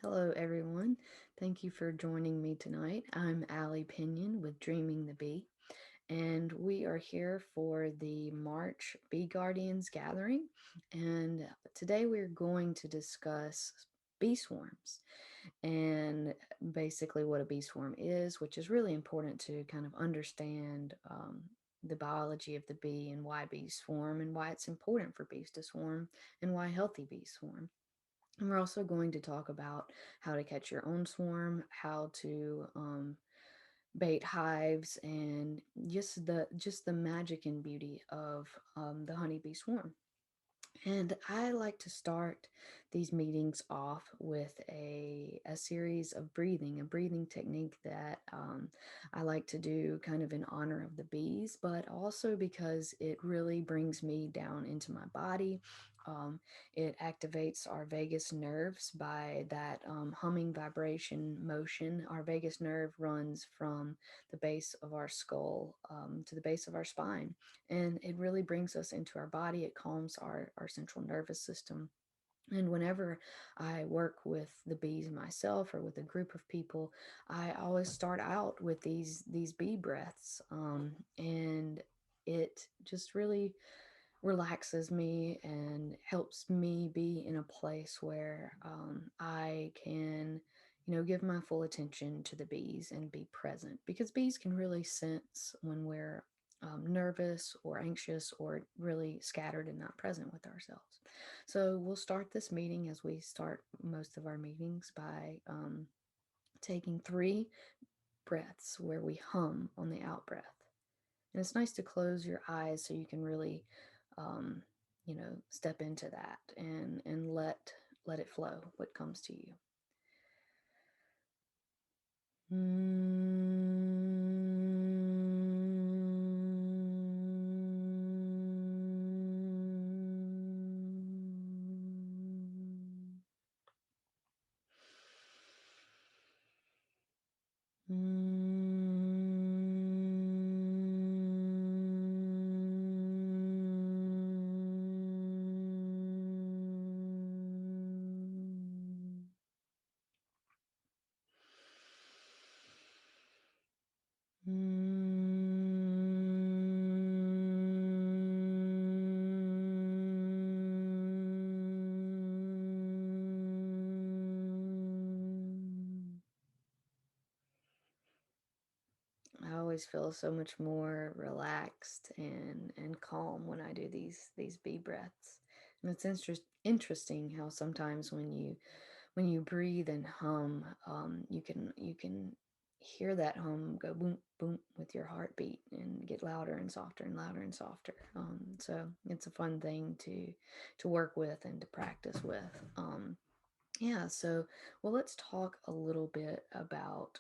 Hello, everyone. Thank you for joining me tonight. I'm Allie Pinion with Dreaming the Bee, and we are here for the March Bee Guardians gathering. And today we're going to discuss bee swarms and basically what a bee swarm is, which is really important to kind of understand the biology of the bee and why bees swarm and why it's important for bees to swarm and why healthy bees swarm. And we're also going to talk about how to catch your own swarm, how to bait hives, and just the magic and beauty of the honeybee swarm. And I like to start these meetings off with a series of a breathing technique that I like to do kind of in honor of the bees, but also because it really brings me down into my body. Um, it activates our vagus nerves by that humming vibration motion. Our vagus nerve runs from the base of our skull to the base of our spine, and it really brings us into our body. It calms our central nervous system. And whenever I work with the bees myself or with a group of people, I always start out with these bee breaths, and it just really relaxes me and helps me be in a place where I can, give my full attention to the bees and be present, because bees can really sense when we're nervous or anxious or really scattered and not present with ourselves. So we'll start this meeting as we start most of our meetings by taking 3 breaths where we hum on the out breath. And it's nice to close your eyes so you can really, um, step into that and let it flow what comes to you. I always feel so much more relaxed and calm when I do these bee breaths. And it's interesting how sometimes when you breathe and hum, you can hear that hum go boom boom with your heartbeat and get louder and softer and louder and softer. So it's a fun thing to work with and to practice with. Yeah, so well, let's talk a little bit about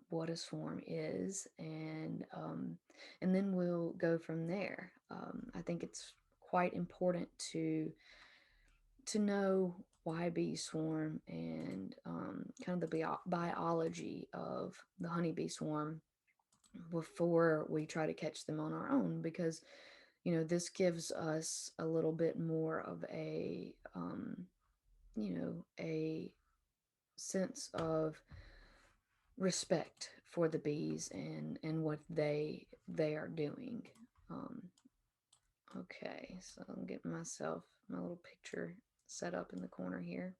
what a swarm is, and then we'll go from there. I think it's quite important to know why bees swarm and kind of the biology of the honeybee swarm before we try to catch them on our own, because this gives us a little bit more of a sense of respect for the bees and what they are doing. Um, okay, so I'm getting myself my little picture set up in the corner here.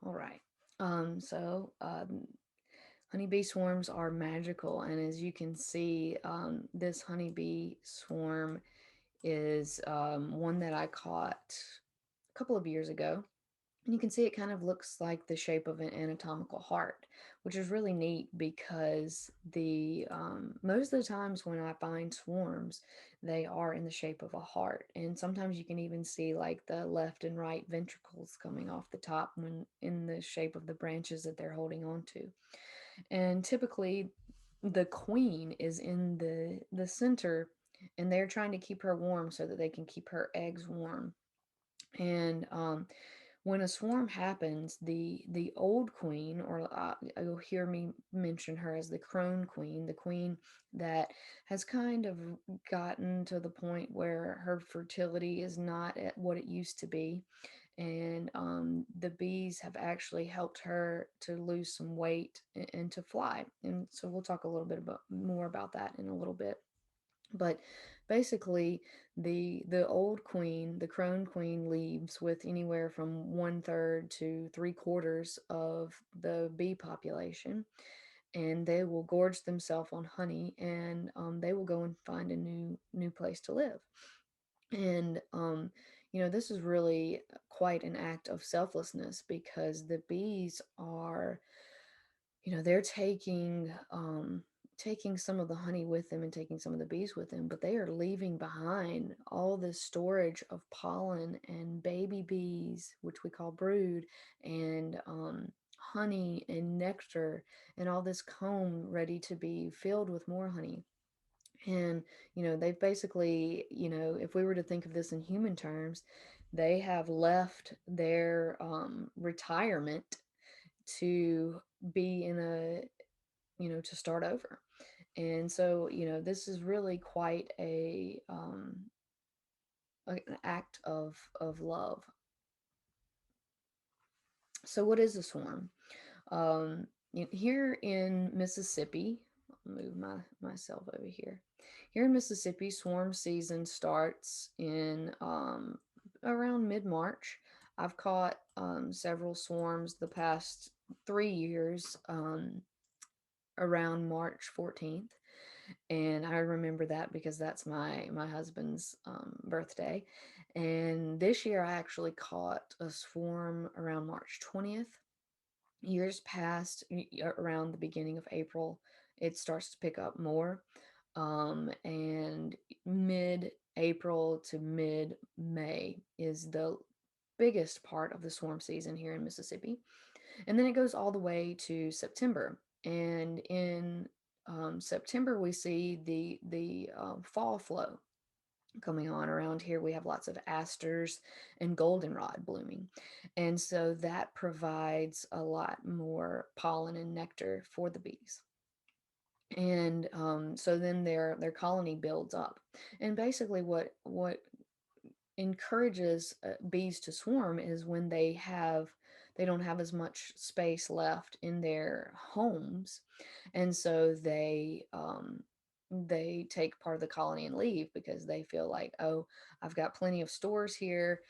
All right. Honeybee swarms are magical, and as you can see, this honeybee swarm is one that I caught a couple of years ago. And you can see it kind of looks like the shape of an anatomical heart, which is really neat because the most of the times when I find swarms, they are in the shape of a heart, and sometimes you can even see like the left and right ventricles coming off the top when in the shape of the branches that they're holding on to. And typically, the queen is in the center, and they're trying to keep her warm so that they can keep her eggs warm. And when a swarm happens, the old queen, or you'll hear me mention her as the crone queen, the queen that has kind of gotten to the point where her fertility is not at what it used to be, and the bees have actually helped her to lose some weight and to fly. And so we'll talk a little bit about more about that in a little bit. But basically, the old queen, the crone queen, leaves with anywhere from 1/3 to 3/4 of the bee population, and they will gorge themselves on honey, and they will go and find a new place to live. And this is really quite an act of selflessness, because the bees are, they're taking some of the honey with them and taking some of the bees with them, but they are leaving behind all this storage of pollen and baby bees, which we call brood, and honey and nectar, and all this comb ready to be filled with more honey. And they've basically, if we were to think of this in human terms, they have left their retirement to be in a, to start over. And so, this is really quite an act of love. So what is a swarm? Here in Mississippi, I'll move myself over here. Here in Mississippi, swarm season starts in around mid-March. I've caught several swarms the past 3 years, around March 14th. And I remember that because that's my husband's birthday. And this year I actually caught a swarm around March 20th. Years past, around the beginning of April, it starts to pick up more. And mid April to mid May is the biggest part of the swarm season here in Mississippi. And then it goes all the way to September. And in September, we see the fall flow coming on. Around here. We have lots of asters and goldenrod blooming, and so that provides a lot more pollen and nectar for the bees. And so then their colony builds up, and basically what encourages bees to swarm is when they don't have as much space left in their homes, and so they take part of the colony and leave, because they feel like, oh, I've got plenty of stores here,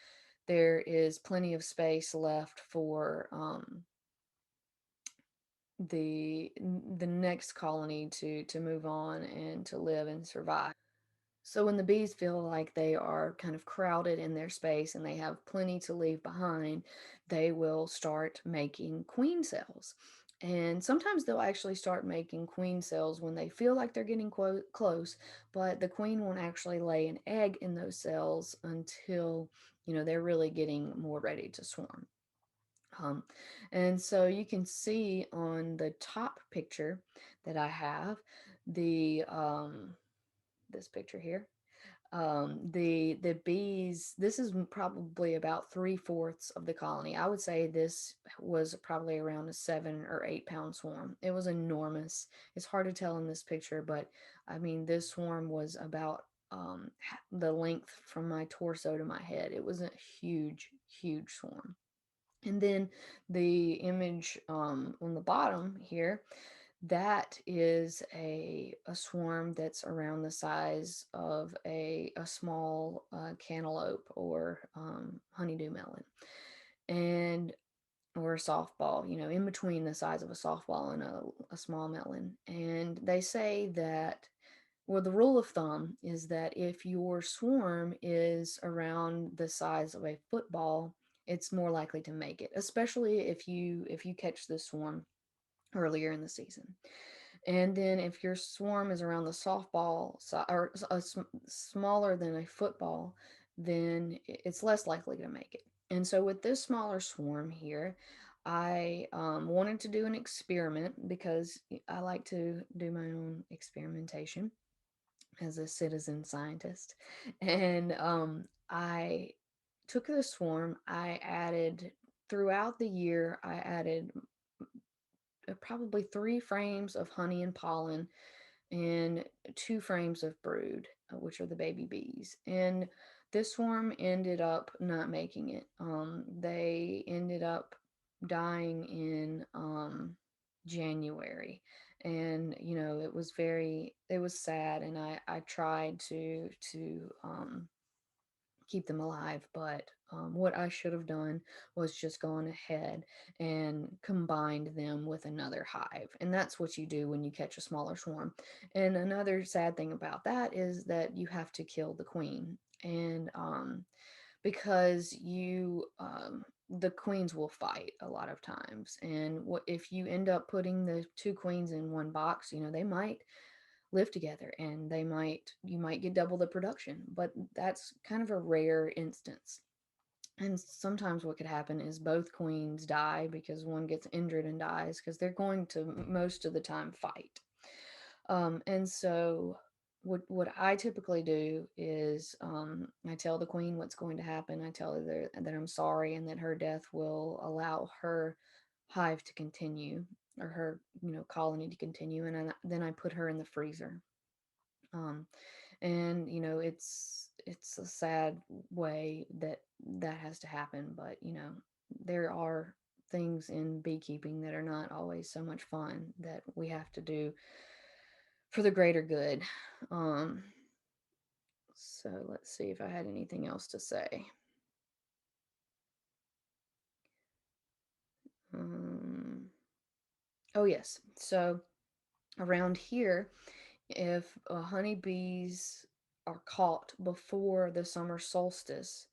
there is plenty of space left for the next colony to move on and to live and survive. So when the bees feel like they are kind of crowded in their space and they have plenty to leave behind, they will start making queen cells. And sometimes they'll actually start making queen cells when they feel like they're getting close, but the queen won't actually lay an egg in those cells until, they're really getting more ready to swarm. Um, and so you can see on the top picture that I have, the this picture here, the bees, this is probably about 3/4 of the colony. I would say this was probably around a 7 or 8 pound swarm. It was enormous. It's hard to tell in this picture, but I mean, this swarm was about the length from my torso to my head. It was a huge swarm. And then the image on the bottom here, that is a swarm that's around the size of a small cantaloupe, or honeydew melon, and or a softball, in between the size of a softball and a small melon. And they say that, well, the rule of thumb is that if your swarm is around the size of a football, it's more likely to make it, especially if you catch this swarm earlier in the season. And then if your swarm is around the softball or smaller than a football, then it's less likely to make it. And so with this smaller swarm here, I wanted to do an experiment, because I like to do my own experimentation as a citizen scientist. And I took the swarm, I added, throughout the year, I added probably 3 frames of honey and pollen and 2 frames of brood, which are the baby bees. And this swarm ended up not making it. They ended up dying in January, and it was sad, and I tried to keep them alive. But what I should have done was just gone ahead and combined them with another hive. And that's what you do when you catch a smaller swarm. And another sad thing about that is that you have to kill the queen. And because the queens will fight a lot of times. And what if you end up putting the two queens in one box, they might live together, and you might get double the production, but that's kind of a rare instance. And sometimes what could happen is both queens die because one gets injured and dies, because they're going to most of the time fight. And so what I typically do is, I tell the queen what's going to happen. I tell her that I'm sorry, and that her death will allow her hive to continue, or her colony to continue. And then I put her in the freezer. um, and it's a sad way that that has to happen, but there are things in beekeeping that are not always so much fun, that we have to do for the greater good. um so let's see if I had anything else to say. um oh yes, so around here, if honeybees are caught before the summer solstice,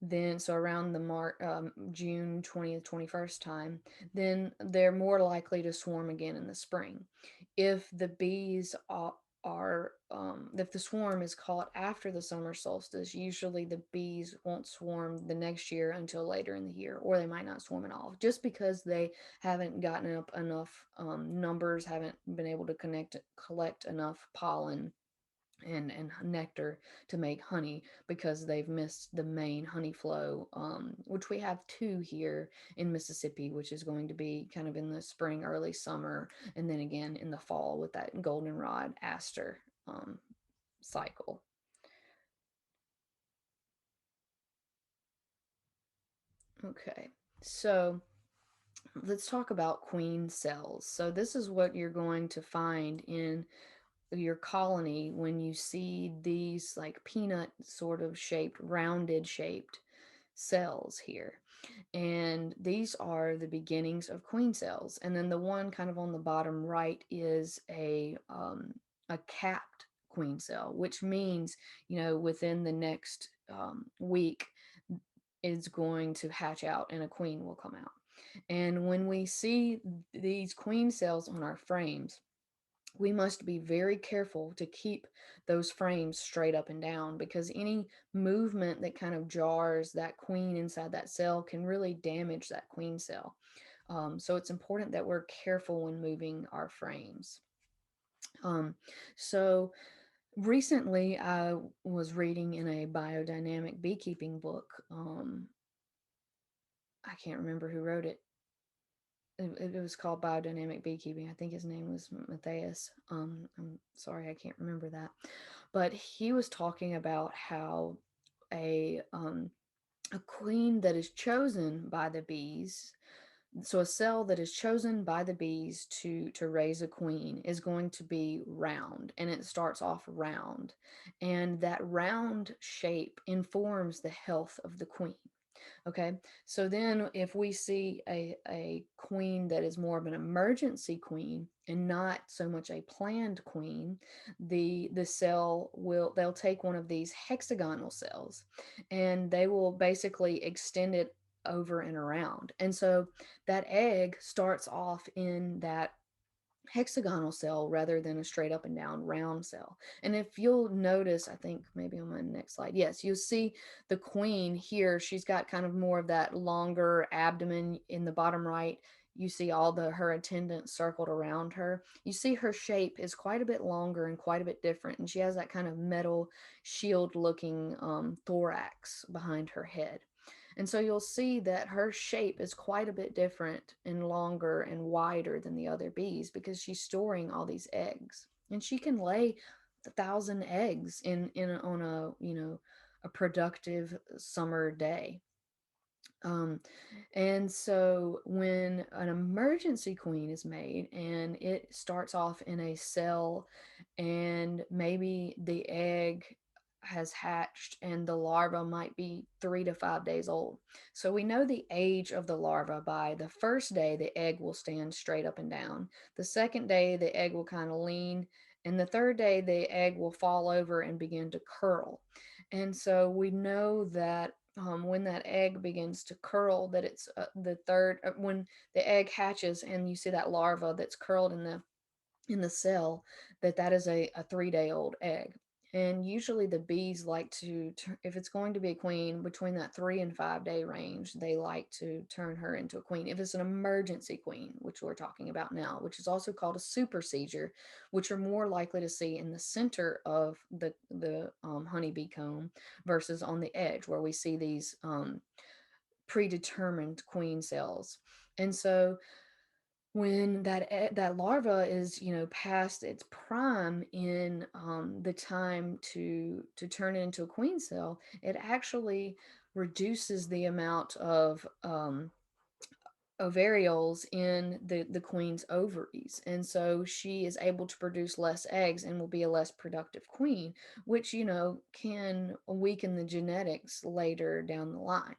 then so around the June 20th 21st time, then they're more likely to swarm again in the spring. If the bees if the swarm is caught after the summer solstice, usually the bees won't swarm the next year until later in the year, or they might not swarm at all, just because they haven't gotten up enough numbers, haven't been able to collect enough pollen and nectar to make honey, because they've missed the main honey flow, which we have two here in Mississippi, which is going to be kind of in the spring, early summer, and then again in the fall with that goldenrod aster cycle. Okay, so let's talk about queen cells. So this is what you're going to find in your colony when you see these like peanut sort of shaped, rounded shaped cells here. And these are the beginnings of queen cells. And then the one kind of on the bottom right is a capped queen cell, which means, within the next week, is going to hatch out and a queen will come out. And when we see these queen cells on our frames, we must be very careful to keep those frames straight up and down, because any movement that kind of jars that queen inside that cell can really damage that queen cell. So it's important that we're careful when moving our frames. So recently I was reading in a biodynamic beekeeping book. I can't remember who wrote it. It was called Biodynamic Beekeeping. I think his name was Matthias. I'm sorry, I can't remember that. But he was talking about how a queen that is chosen by the bees, so a cell that is chosen by the bees to raise a queen, is going to be round, and it starts off round, and that round shape informs the health of the queen. Okay, so then if we see a queen that is more of an emergency queen and not so much a planned queen, the cell will they'll take one of these hexagonal cells, and they will basically extend it over and around. And so that egg starts off in that hexagonal cell rather than a straight up and down round cell. And if you'll notice, I think maybe on my next slide, yes, you'll see the queen here. She's got kind of more of that longer abdomen in the bottom right. You see all her attendants circled around her. You see her shape is quite a bit longer and quite a bit different. And she has that kind of metal shield looking thorax behind her head. And so you'll see that her shape is quite a bit different and longer and wider than the other bees, because she's storing all these eggs. And she can lay 1,000 eggs in on a productive summer day. Um, and so when an emergency queen is made and it starts off in a cell, and maybe the egg has hatched and the larva might be 3 to 5 days old. So we know the age of the larva by the first day the egg will stand straight up and down. The second day the egg will kind of lean. And the third day the egg will fall over and begin to curl. And so we know that when that egg begins to curl, that it's the third, when the egg hatches and you see that larva that's curled in the cell, that is a 3 day old egg. And usually the bees like to, if it's going to be a queen, between that 3 and 5 day range, they like to turn her into a queen. If it's an emergency queen, which we're talking about now, which is also called a super seizure, which are more likely to see in the center of the honeybee comb versus on the edge, where we see these predetermined queen cells. And so when that larva is, past its prime in the time to turn it into a queen cell, it actually reduces the amount of ovarioles in the queen's ovaries, and so she is able to produce less eggs and will be a less productive queen, which can weaken the genetics later down the line.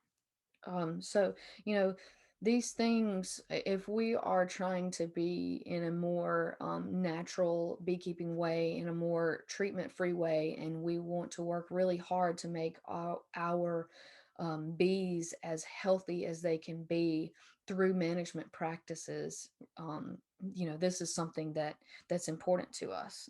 So, you know, these things, if we are trying to be in a more natural beekeeping way, in a more treatment free way, and we want to work really hard to make our bees as healthy as they can be through management practices, this is something that's important to us.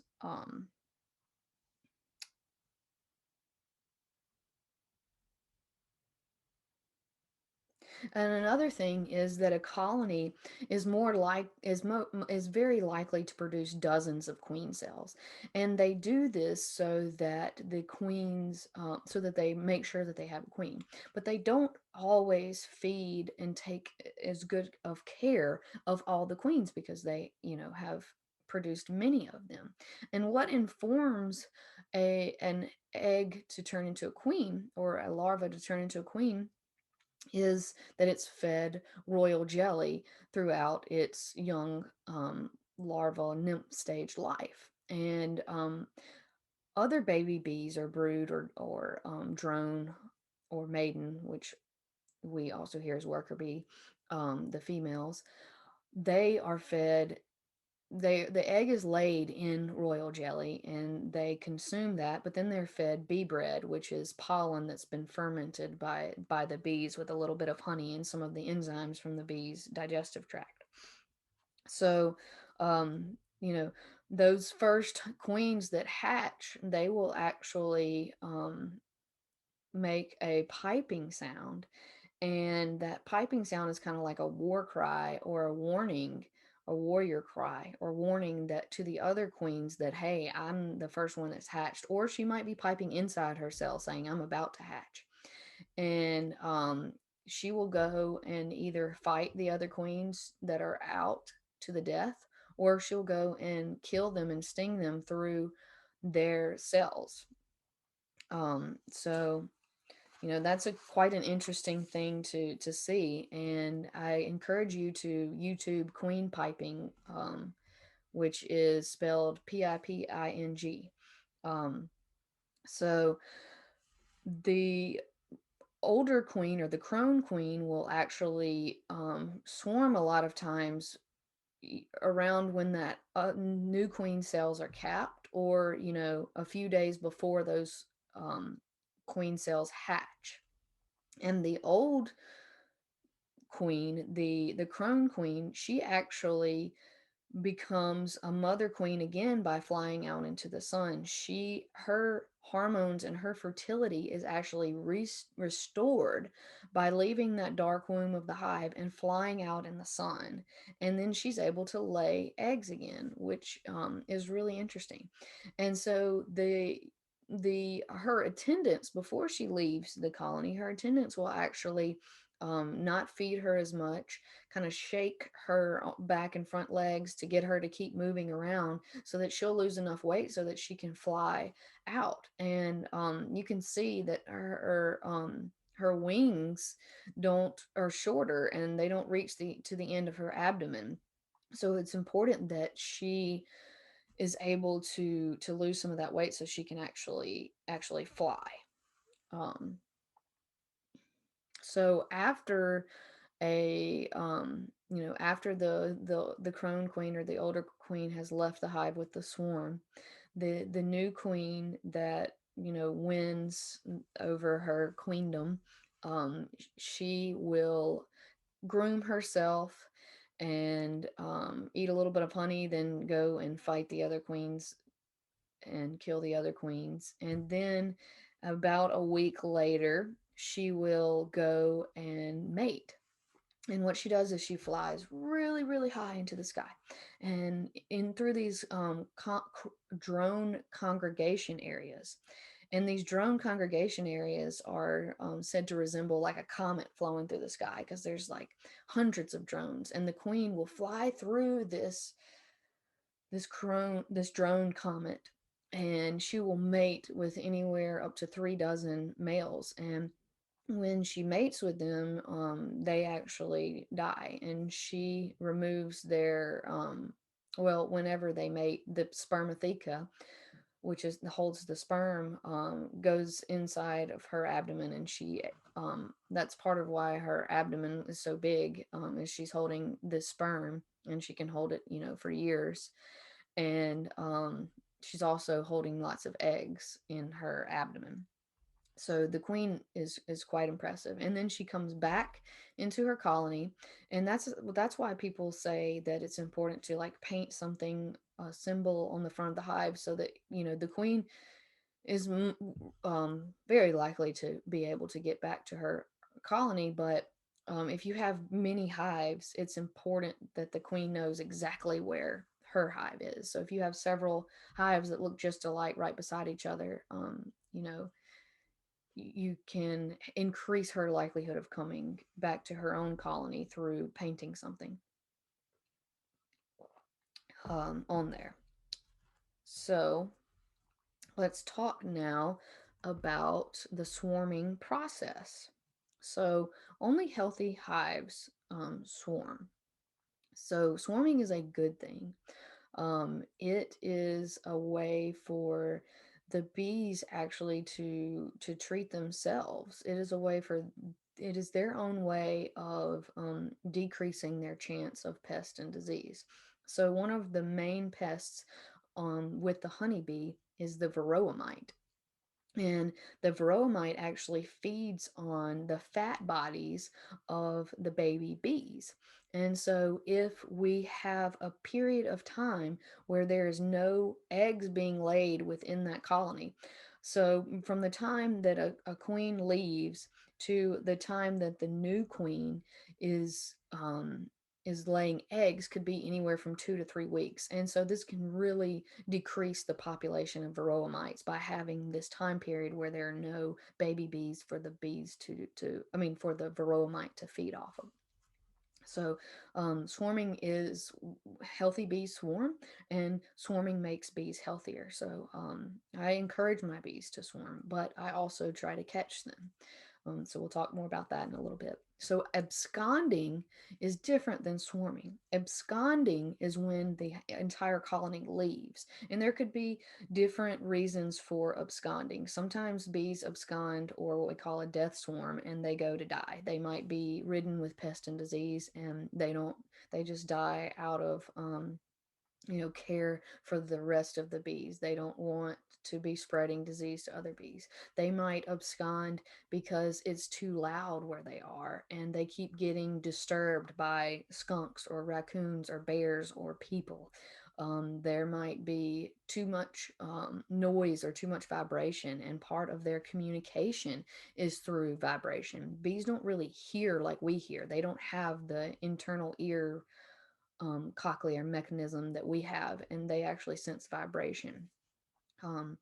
And another thing is that a colony is more like is very likely to produce dozens of queen cells, and they do this so that the queens, so that they make sure that they have a queen. But they don't always feed and take as good of care of all the queens, because they, have produced many of them. And what informs an egg to turn into a queen, or a larva to turn into a queen, is that it's fed royal jelly throughout its young larval nymph stage life. And other baby bees, or brood, or drone, or maiden, which we also hear as worker bee, the females, they are fed, the egg is laid in royal jelly and they consume that, but then they're fed bee bread, which is pollen that's been fermented by the bees with a little bit of honey and some of the enzymes from the bees digestive tract. So those first queens that hatch, they will actually make a piping sound, and that piping sound is kind of like a war cry, or a warning, a warrior cry, or warning that to the other queens that, hey, I'm the first one that's hatched. Or she might be piping inside her cell saying, I'm about to hatch. And she will go and either fight the other queens that are out to the death, or she'll go and kill them and sting them through their cells. So that's a quite an interesting thing to see, and I encourage you to YouTube queen piping, which is spelled Piping. um, so the older queen, or the crone queen, will actually swarm a lot of times around when that new queen cells are capped, or a few days before those queen cells hatch. And the old queen, the crone queen, she actually becomes a mother queen again by flying out into the sun. Her hormones and her fertility is actually restored by leaving that dark womb of the hive and flying out in the sun. And then she's able to lay eggs again, which is really interesting. And so the her attendants, before she leaves the colony, her attendants will actually not feed her as much, kind of shake her back and front legs to get her to keep moving around so that she'll lose enough weight so that she can fly out. And you can see that her wings don't are shorter and they don't reach the to the end of her abdomen. So it's important that she is able to lose some of that weight so she can actually fly. Um, so after after the crone queen or the older queen has left the hive with the swarm, the new queen that wins over her queendom, she will groom herself and eat a little bit of honey, then go and fight the other queens and kill the other queens. And then about a week later, she will go and mate. And what she does is she flies really, really high into the sky, and in through these drone congregation areas. And these drone congregation areas are said to resemble like a comet flowing through the sky because there's like hundreds of drones, and the queen will fly through this drone comet, and she will mate with anywhere up to 3 dozen males. And when she mates with them, they actually die, and she removes their well, whenever they mate, the spermatheca, which is holds the sperm, goes inside of her abdomen, and she that's part of why her abdomen is so big, is she's holding this sperm, and she can hold it, for years. And she's also holding lots of eggs in her abdomen. So the queen is quite impressive. And then she comes back into her colony, and that's why people say that it's important to like paint something, a symbol on the front of the hive, so that the queen is very likely to be able to get back to her colony. But if you have many hives, it's important that the queen knows exactly where her hive is. So if you have several hives that look just alike right beside each other, you can increase her likelihood of coming back to her own colony through painting something on there. So let's talk now about the swarming process. So only healthy hives swarm. So swarming is a good thing. It is a way for the bees actually to treat themselves. It is their own way of decreasing their chance of pest and disease. So one of the main pests with the honeybee is the varroa mite. And the varroa mite actually feeds on the fat bodies of the baby bees. And so, if we have a period of time where there is no eggs being laid within that colony, so from the time that a queen leaves to the time that the new queen is is laying eggs could be anywhere from 2 to 3 weeks. And so this can really decrease the population of varroa mites by having this time period where there are no baby bees for the bees for the varroa mite to feed off of. So, swarming is healthy bees swarm, and swarming makes bees healthier. So, I encourage my bees to swarm, but I also try to catch them. So we'll talk more about that in a little bit. So absconding is different than swarming. Absconding is when the entire colony leaves, and there could be different reasons for absconding. Sometimes bees abscond, or what we call a death swarm, and they go to die. They might be ridden with pest and disease, and they just die out of care for the rest of the bees. They don't want to be spreading disease to other bees. They might abscond because it's too loud where they are, and they keep getting disturbed by skunks or raccoons or bears or people. There might be too much noise or too much vibration, and part of their communication is through vibration. Bees don't really hear like we hear. They don't have the internal ear cochlear mechanism that we have, and they actually sense vibration. Um,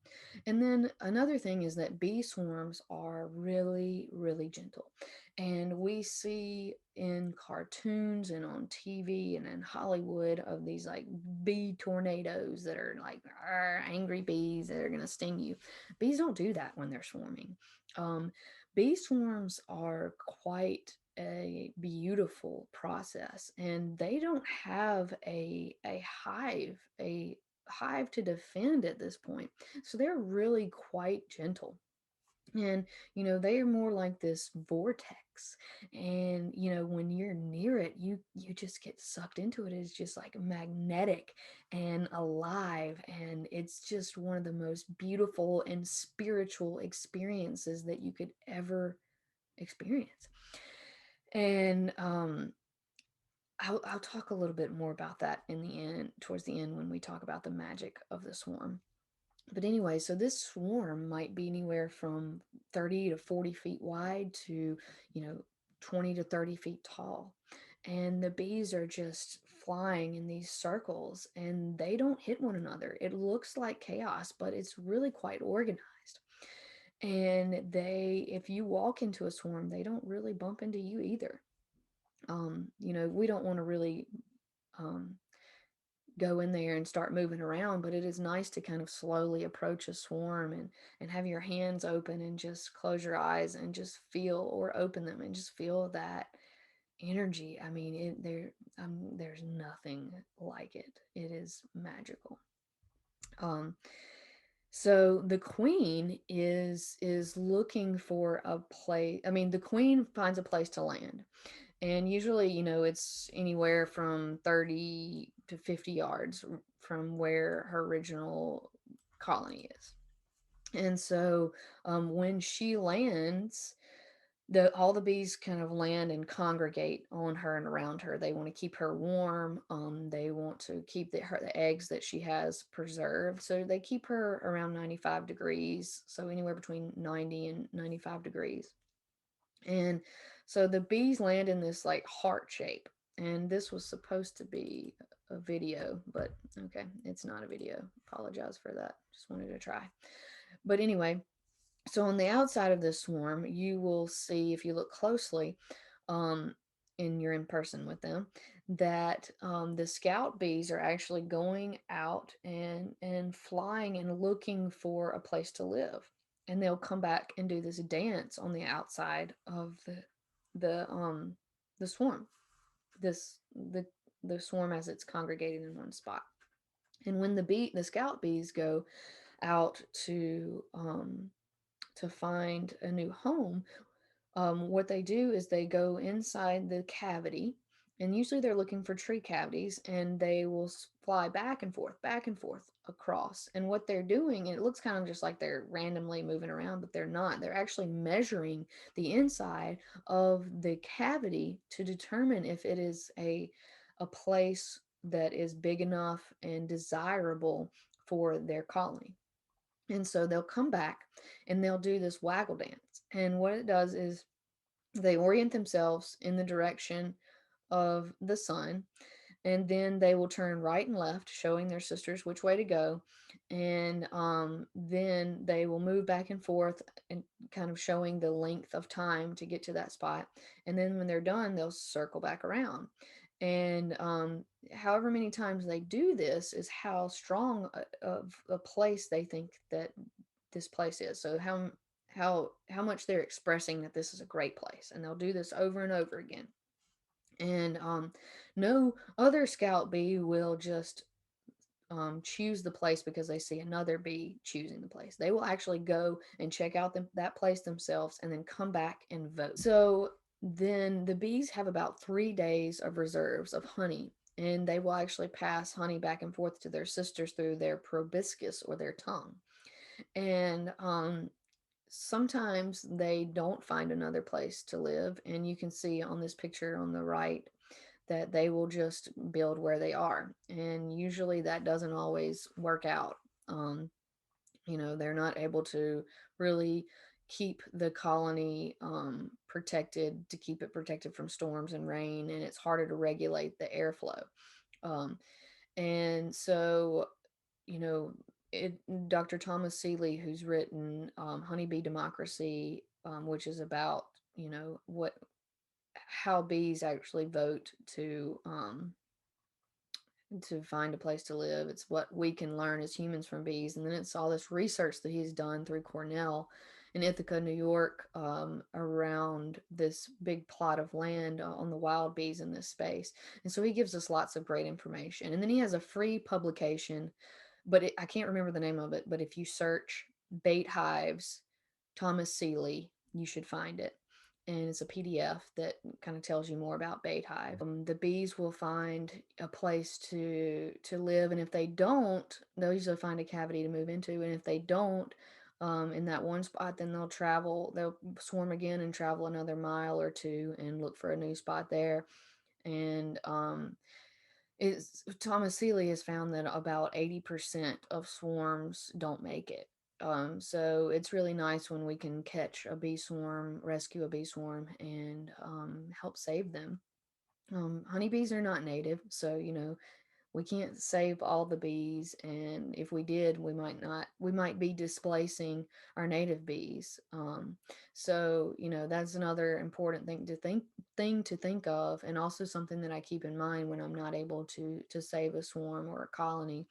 and then another thing is that bee swarms are really, really gentle. And we see in cartoons and on TV and in Hollywood of these like bee tornadoes that are like angry bees that are going to sting you. Bees don't do that when they're swarming. Um, Bee swarms are quite a beautiful process, and they don't have a hive to defend at this point. So they're really quite gentle. And, they are more like this vortex. And, when you're near it, you just get sucked into it. It's just like magnetic and alive. And it's just one of the most beautiful and spiritual experiences that you could ever experience. And I'll talk a little bit more about that in the end, towards the end, when we talk about the magic of the swarm. But anyway, so this swarm might be anywhere from 30 to 40 feet wide to, you know, 20 to 30 feet tall. And the bees are just flying in these circles and they don't hit one another. It looks like chaos, but it's really quite organized. And if you walk into a swarm, they don't really bump into you either. We don't want to really um, go in there and start moving around, but it is nice to kind of slowly approach a swarm and have your hands open and just close your eyes and just feel, or open them and just feel that energy. I mean, there's nothing like it. It is magical. Um, so the queen is looking for a place. I mean, the queen finds a place to land. And usually, it's anywhere from 30 to 50 yards from where her original colony is. And so when she lands, all the bees kind of land and congregate on her and around her. They want to keep her warm. They want to keep the eggs that she has preserved. So they keep her around 95 degrees. So anywhere between 90 and 95 degrees. And so the bees land in this like heart shape. And this was supposed to be a video, but okay, it's not a video. Apologize for that. Just wanted to try. But anyway, so on the outside of this swarm, you will see, if you look closely, um, and you're in person with them, that the scout bees are actually going out and flying and looking for a place to live, and they'll come back and do this dance on the outside of the the swarm, this the swarm as it's congregated in one spot. And when the scout bees go out to find a new home, what they do is they go inside the cavity, and usually they're looking for tree cavities, and they will fly back and forth across. And what they're doing, it looks kind of just like they're randomly moving around, but they're not. They're actually measuring the inside of the cavity to determine if it is a place that is big enough and desirable for their colony. And so they'll come back and they'll do this waggle dance. And what it does is they orient themselves in the direction of the sun, and then they will turn right and left, showing their sisters which way to go. And then they will move back and forth and kind of showing the length of time to get to that spot. And then when they're done, they'll circle back around. And however many times they do this is how strong of a place they think that this place is. So how much they're expressing that this is a great place, and they'll do this over and over again. And no other scout bee will just choose the place because they see another bee choosing the place. They will actually go and check out that place themselves and then come back and vote. So then the bees have about 3 days of reserves of honey, and they will actually pass honey back and forth to their sisters through their proboscis, or their tongue. And sometimes they don't find another place to live, and you can see on this picture on the right that they will just build where they are, and usually that doesn't always work out. They're not able to really keep the colony protected, to keep it protected from storms and rain, and it's harder to regulate the airflow. um, and so you know Dr. Thomas Seeley, who's written Honeybee Democracy, which is about, what how bees actually vote to find a place to live. It's what we can learn as humans from bees. And then it's all this research that he's done through Cornell in Ithaca, New York, around this big plot of land on the wild bees in this space. And so he gives us lots of great information. And then he has a free publication, but I can't remember the name of it. But if you search Bait Hives, Thomas Seeley, you should find it, and it's a PDF that kind of tells you more about bait hive. The bees will find a place to live, and if they don't, they'll usually find a cavity to move into. And if they don't, in that one spot, then they'll swarm again and travel another mile or two and look for a new spot there. And is Thomas Seeley has found that about 80% of swarms don't make it. So it's really nice when we can catch a bee swarm, rescue a bee swarm, and help save them. Honeybees are not native, so we can't save all the bees, and if we did, we might not. We might be displacing our native bees. So that's another important thing to think of, and also something that I keep in mind when I'm not able to save a swarm or a colony,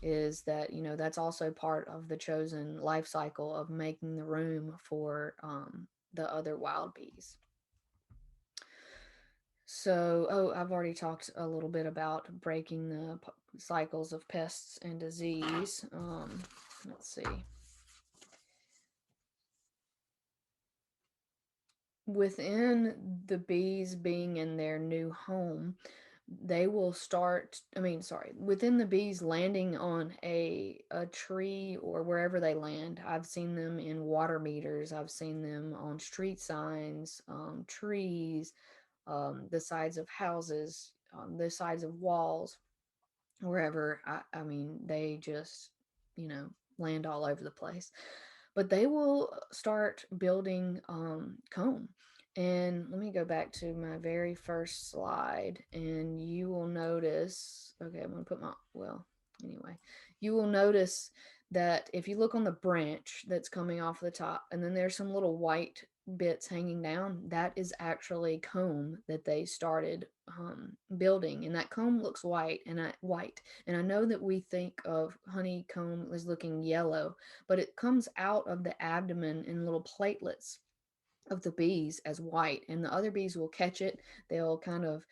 is that that's also part of the chosen life cycle of making the room for the other wild bees. So, I've already talked a little bit about breaking the cycles of pests and disease. Let's see. Within the bees being in their new home, they will start, I mean, sorry, within the bees landing on a tree or wherever they land. I've seen them in water meters, I've seen them on street signs, trees, the sides of houses, the sides of walls, wherever. I mean, they just, you know, land all over the place. But they will start building comb. And let me go back to my very first slide, and you will notice. Okay, I'm going to put my, well, anyway, you will notice that if you look on the branch that's coming off the top, and then there's some little white bits hanging down, that is actually comb that they started building. And that comb looks white, and I know that we think of honeycomb as looking yellow, but it comes out of the abdomen in little platelets of the bees as white, and the other bees will catch it. They'll kind of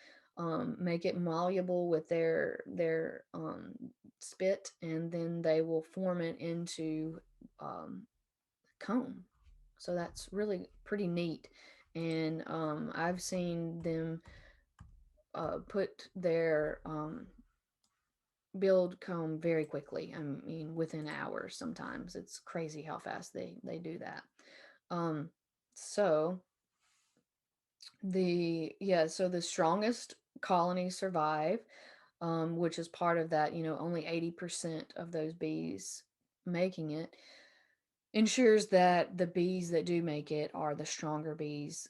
make it malleable with their spit, and then they will form it into um, comb. So that's really pretty neat. And I've seen them put their build comb very quickly. I mean, within hours sometimes. It's crazy how fast they do that. Um, so the strongest colonies survive, which is part of that, only 80% of those bees making it ensures that the bees that do make it are the stronger bees.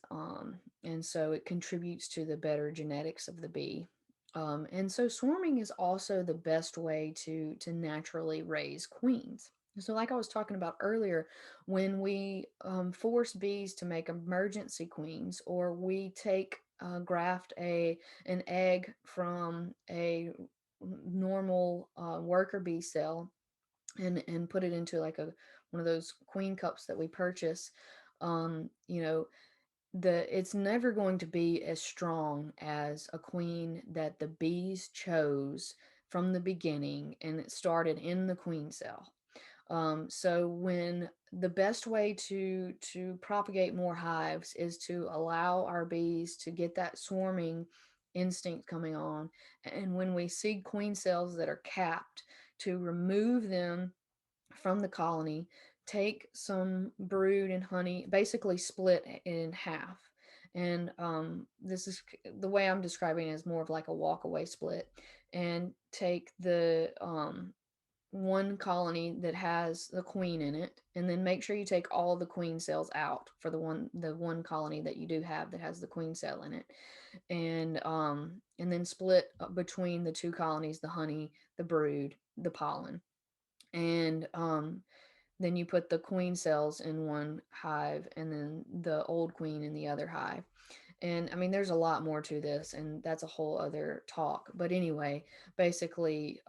And so it contributes to the better genetics of the bee. And so swarming is also the best way to naturally raise queens. So, like I was talking about earlier, when we force bees to make emergency queens, or we graft an egg from a normal worker bee cell, and put it into like a one of those queen cups that we purchase, um you know it's never going to be as strong as a queen that the bees chose from the beginning, and it started in the queen cell. So when the best way to propagate more hives is to allow our bees to get that swarming instinct coming on, and when we see queen cells that are capped, to remove them from the colony, take some brood and honey, basically split in half. And this is the way I'm describing it, is more of like a walk away split, and take the one colony that has the queen in it, and then make sure you take all the queen cells out for the one colony that you do have that has the queen cell in it. And then split between the two colonies the honey, the brood, the pollen. And then you put the queen cells in one hive and then the old queen in the other hive. And I mean, there's a lot more to this, and that's a whole other talk. But anyway, basically,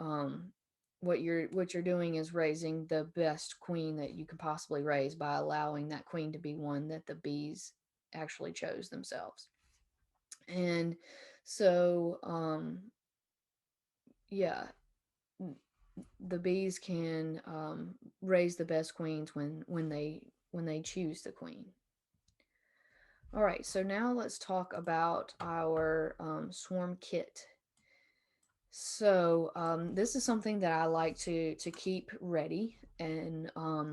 what you're doing is raising the best queen that you could possibly raise by allowing that queen to be one that the bees actually chose themselves. And so, yeah, the bees can raise the best queens when they choose the queen. All right, so now let's talk about our swarm kit. So this is something that I like to keep ready, and I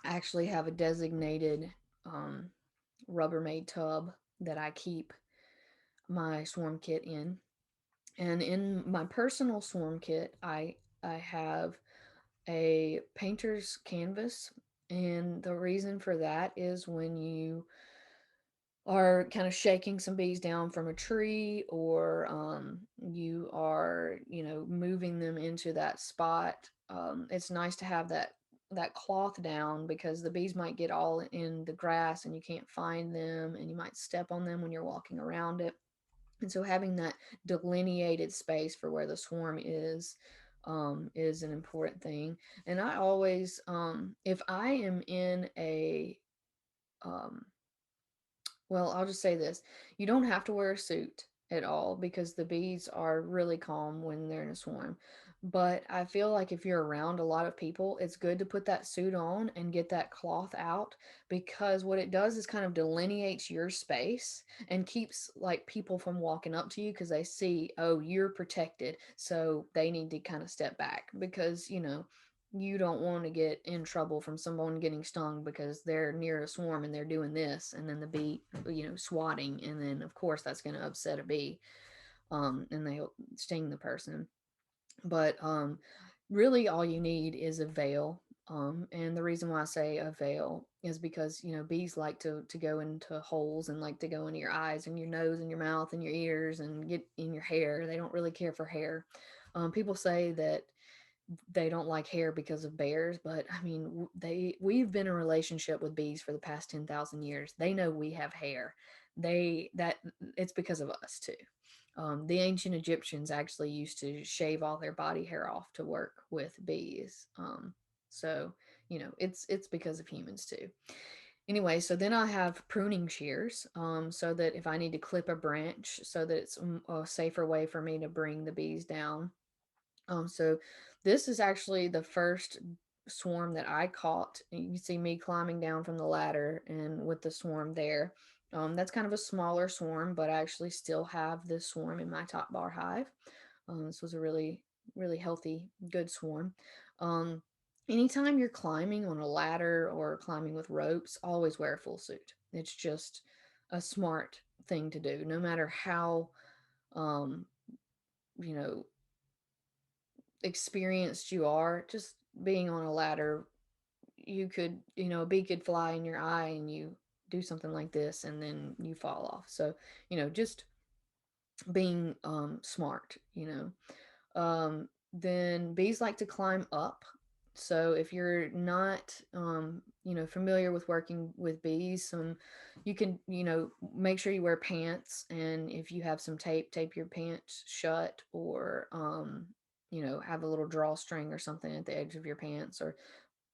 actually have a designated um, Rubbermaid tub that I keep my swarm kit in. And in my personal swarm kit, I have a painter's canvas, and the reason for that is when you are kind of shaking some bees down from a tree, or you are, moving them into that spot. It's nice to have that cloth down, because the bees might get all in the grass and you can't find them, and you might step on them when you're walking around it. And so having that delineated space for where the swarm is an important thing. And I always, if I am in a um, well, I'll just say this. You don't have to wear a suit at all, because the bees are really calm when they're in a swarm. But I feel like if you're around a lot of people, it's good to put that suit on and get that cloth out, because what it does is kind of delineates your space and keeps like people from walking up to you, because they see, oh, you're protected. So they need to kind of step back, because, you don't want to get in trouble from someone getting stung because they're near a swarm and they're doing this, and then the bee, swatting, and then of course that's going to upset a bee, and they sting the person. But really all you need is a veil. And the reason why I say a veil is because, bees like to go into holes, and like to go into your eyes and your nose and your mouth and your ears and get in your hair. They don't really care for hair. People say that they don't like hair because of bears, but I mean, we've been in a relationship with bees for the past 10,000 years. They know we have hair. That it's because of us too. The ancient Egyptians actually used to shave all their body hair off to work with bees. So it's because of humans too. Anyway, so then I have pruning shears, so that if I need to clip a branch, so that it's a safer way for me to bring the bees down. So this is actually the first swarm that I caught. You can see me climbing down from the ladder and with the swarm there. That's kind of a smaller swarm, but I actually still have this swarm in my top bar hive. This was a really, really healthy, good swarm. Um, Anytime you're climbing on a ladder or climbing with ropes, always wear a full suit. It's just a smart thing to do, no matter how, um, you know, experienced you are. Just being on a ladder, you could, a bee could fly in your eye and you do something like this and then you fall off. So, just being smart. Then bees like to climb up. So if you're not, familiar with working with bees, you can, make sure you wear pants, and if you have some tape, tape your pants shut, or, have a little drawstring or something at the edge of your pants, or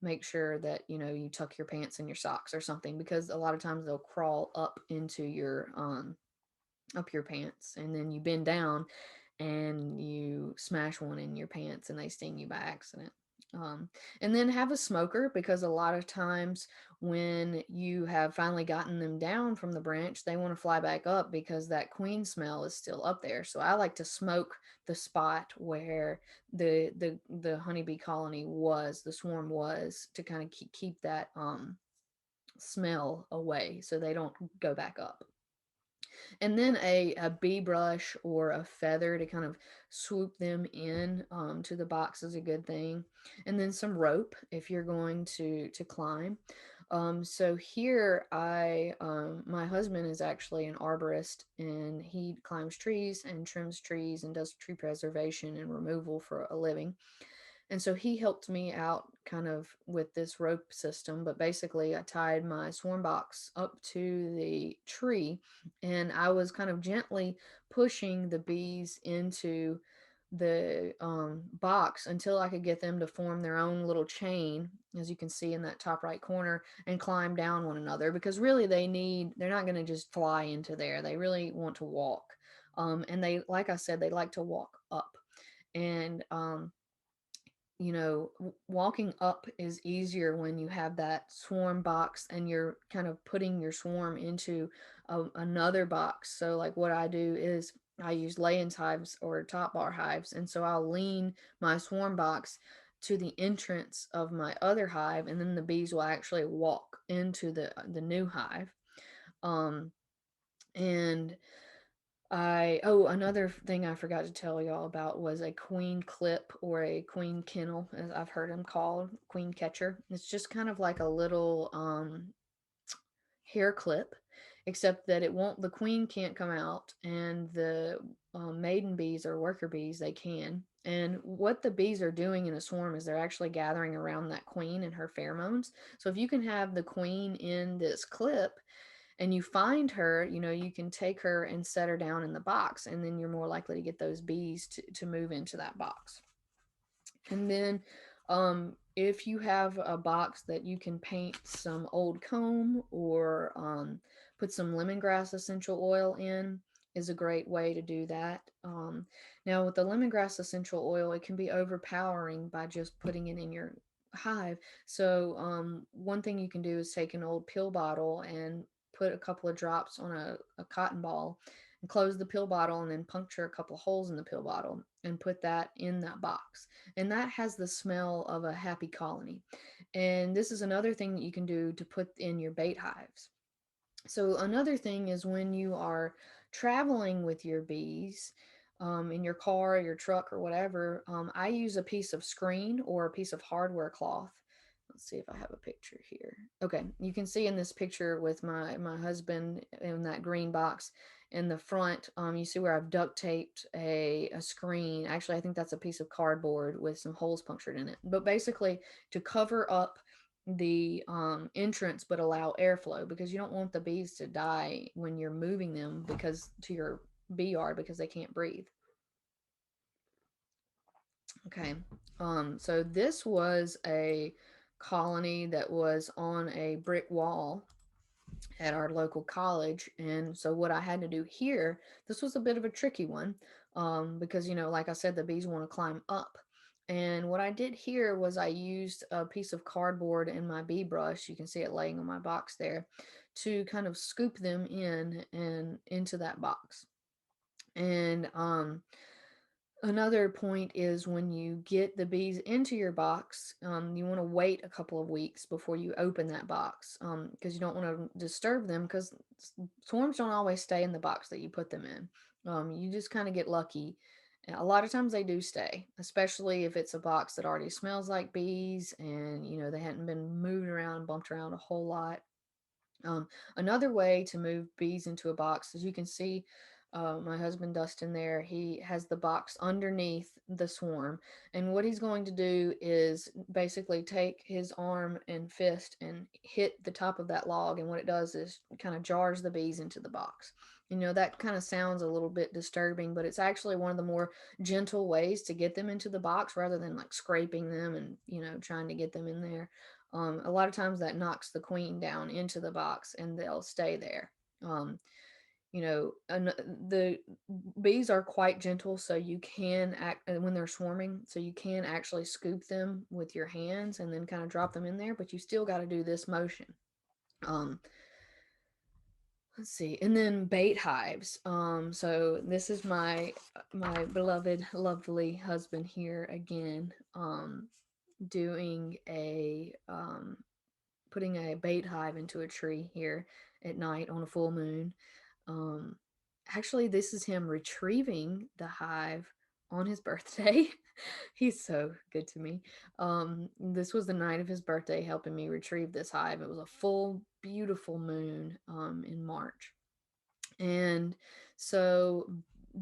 make sure that, you tuck your pants in your socks or something, because a lot of times they'll crawl up your pants, and then you bend down and you smash one in your pants and they sting you by accident. Um, and then have a smoker, because a lot of times when you have finally gotten them down from the branch, they want to fly back up because that queen smell is still up there. So I like to smoke the spot where the honeybee colony was, the swarm was, to kind of keep that smell away so they don't go back up. And then a bee brush or a feather to kind of swoop them in, to the box is a good thing. And then some rope if you're going to climb. So here my husband is actually an arborist, and he climbs trees and trims trees and does tree preservation and removal for a living. And so he helped me out kind of with this rope system. But basically, I tied my swarm box up to the tree, and I was kind of gently pushing the bees into the box until I could get them to form their own little chain, as you can see in that top right corner, and climb down one another. Because really, they're not going to just fly into there. They really want to walk. And they, like I said, they like to walk up. And walking up is easier when you have that swarm box and you're kind of putting your swarm into another box. So, like, what I do is I use lay-ins hives or top bar hives, and so I'll lean my swarm box to the entrance of my other hive, and then the bees will actually walk into the new hive. Um, and another thing I forgot to tell y'all about was a queen clip or a queen kennel, as I've heard them called, queen catcher. It's just kind of like a little hair clip, except that the queen can't come out, and the maiden bees or worker bees, they can. And what the bees are doing in a swarm is they're actually gathering around that queen and her pheromones. So if you can have the queen in this clip, and you find her, you can take her and set her down in the box, and then you're more likely to get those bees to move into that box. And then if you have a box that you can paint some old comb or put some lemongrass essential oil in, is a great way to do that. Now, with the lemongrass essential oil, it can be overpowering by just putting it in your hive. So, one thing you can do is take an old pill bottle and put a couple of drops on a cotton ball and close the pill bottle, and then puncture a couple of holes in the pill bottle and put that in that box, and that has the smell of a happy colony. And this is another thing that you can do to put in your bait hives. So another thing is when you are traveling with your bees, in your car, your truck, or whatever, I use a piece of screen or a piece of hardware cloth. Let's see if I have a picture here. Okay, you can see in this picture with my husband in that green box in the front. You see where I've duct taped a screen. Actually, I think that's a piece of cardboard with some holes punctured in it. But basically, to cover up the entrance but allow airflow, because you don't want the bees to die when you're moving them because to your bee yard, because they can't breathe. Okay. So this was a colony that was on a brick wall at our local college. And so what I had to do here, this was a bit of a tricky one, because, like I said, the bees want to climb up. And what I did here was I used a piece of cardboard and my bee brush, you can see it laying on my box there, to kind of scoop them in and into that box. And another point is when you get the bees into your box, you want to wait a couple of weeks before you open that box, because you don't want to disturb them, because swarms don't always stay in the box that you put them in. You just kind of get lucky. A lot of times they do stay, especially if it's a box that already smells like bees and they hadn't been moved around, bumped around a whole lot. Another way to move bees into a box, as you can see, my husband Dustin there, he has the box underneath the swarm. And what he's going to do is basically take his arm and fist and hit the top of that log. And what it does is kind of jars the bees into the box. That kind of sounds a little bit disturbing, but it's actually one of the more gentle ways to get them into the box rather than like scraping them and, trying to get them in there. A lot of times that knocks the queen down into the box and they'll stay there. Um, the bees are quite gentle, so you can act when they're swarming, so you can actually scoop them with your hands and then kind of drop them in there, but you still got to do this motion. Um, let's see, and then bait hives. So this is my beloved, lovely husband here again, doing a putting a bait hive into a tree here at night on a full moon. Um, Actually, this is him retrieving the hive on his birthday. He's so good to me. This was the night of his birthday, helping me retrieve this hive. It was a full, beautiful moon in March. And so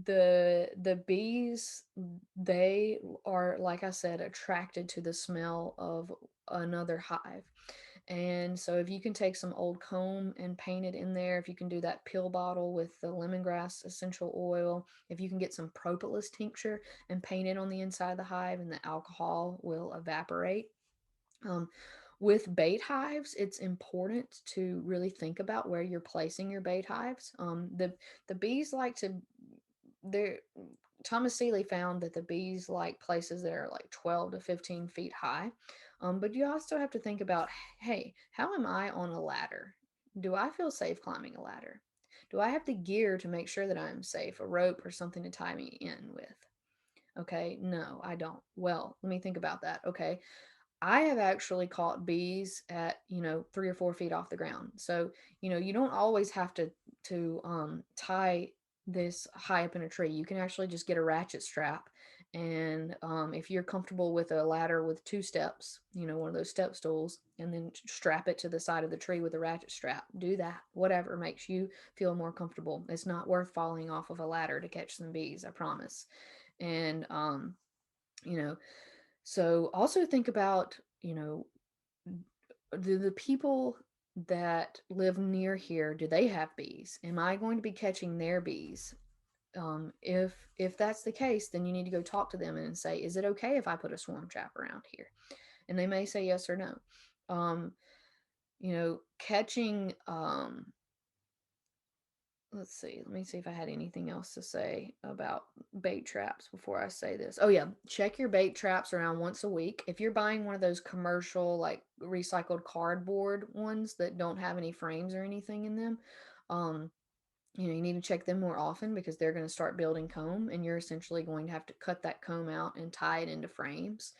The bees, they are, like I said, attracted to the smell of another hive. And so if you can take some old comb and paint it in there, if you can do that pill bottle with the lemongrass essential oil, if you can get some propolis tincture and paint it on the inside of the hive, and the alcohol will evaporate. um, with bait hives, it's important to really think about where you're placing your bait hives. The bees like to, they're, Thomas Seeley found that the bees like places that are like 12 to 15 feet high. But you also have to think about, hey, how am I on a ladder? Do I feel safe climbing a ladder? Do I have the gear to make sure that I'm safe, a rope or something to tie me in with? Okay, no, I don't. Well, let me think about that. Okay, I have actually caught bees at, 3 or 4 feet off the ground. So, you don't always have to tie this high up in a tree. You can actually just get a ratchet strap. And if you're comfortable with a ladder with 2 steps, one of those step stools, and then strap it to the side of the tree with a ratchet strap, do that. Whatever makes you feel more comfortable. It's not worth falling off of a ladder to catch some bees, I promise. And, you know, so also think about, the people that live near here, do they have bees? Am I going to be catching their bees? If that's the case, then you need to go talk to them and say, is it okay if I put a swarm trap around here? And they may say yes or no. Um, Catching let's see, let me see if I had anything else to say about bait traps before I say this. Oh yeah, check your bait traps around once a week. If you're buying one of those commercial like recycled cardboard ones that don't have any frames or anything in them, um you need to check them more often, because they're going to start building comb, and you're essentially going to have to cut that comb out and tie it into frames,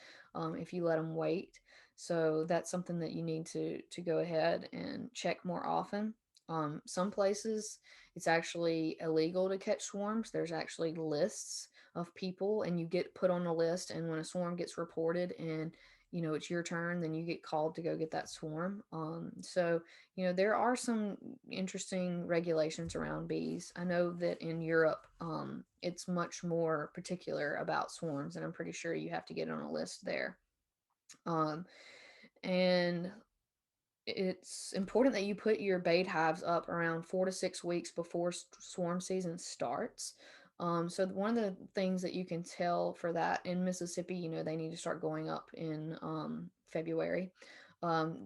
if you let them wait. So that's something that you need to go ahead and check more often. Some places it's actually illegal to catch swarms. There's actually lists of people, and you get put on a list, and when a swarm gets reported and it's your turn, then you get called to go get that swarm. So there are some interesting regulations around bees. I know that in Europe, it's much more particular about swarms, and I'm pretty sure you have to get on a list there. Um, and it's important that you put your bait hives up around 4 to 6 weeks before swarm season starts. So one of the things that you can tell for that in Mississippi, they need to start going up in February.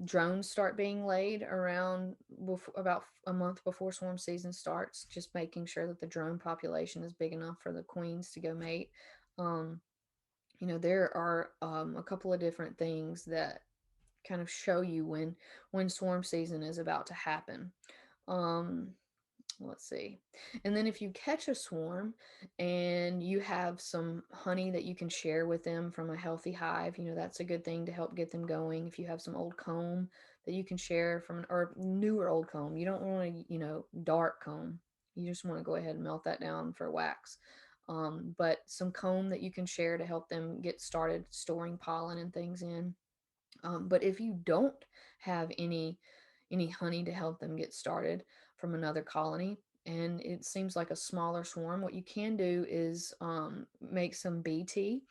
Drones start being laid around about a month before swarm season starts, just making sure that the drone population is big enough for the queens to go mate. Um, there are a couple of different things that kind of show you when swarm season is about to happen. Um, let's see. And then if you catch a swarm and you have some honey that you can share with them from a healthy hive, that's a good thing to help get them going. If you have some old comb that you can share from an or newer old comb, you don't want to, dark comb. You just want to go ahead and melt that down for wax. But some comb that you can share to help them get started storing pollen and things in. But if you don't have any honey to help them get started from another colony, and it seems like a smaller swarm, what you can do is make some bee tea.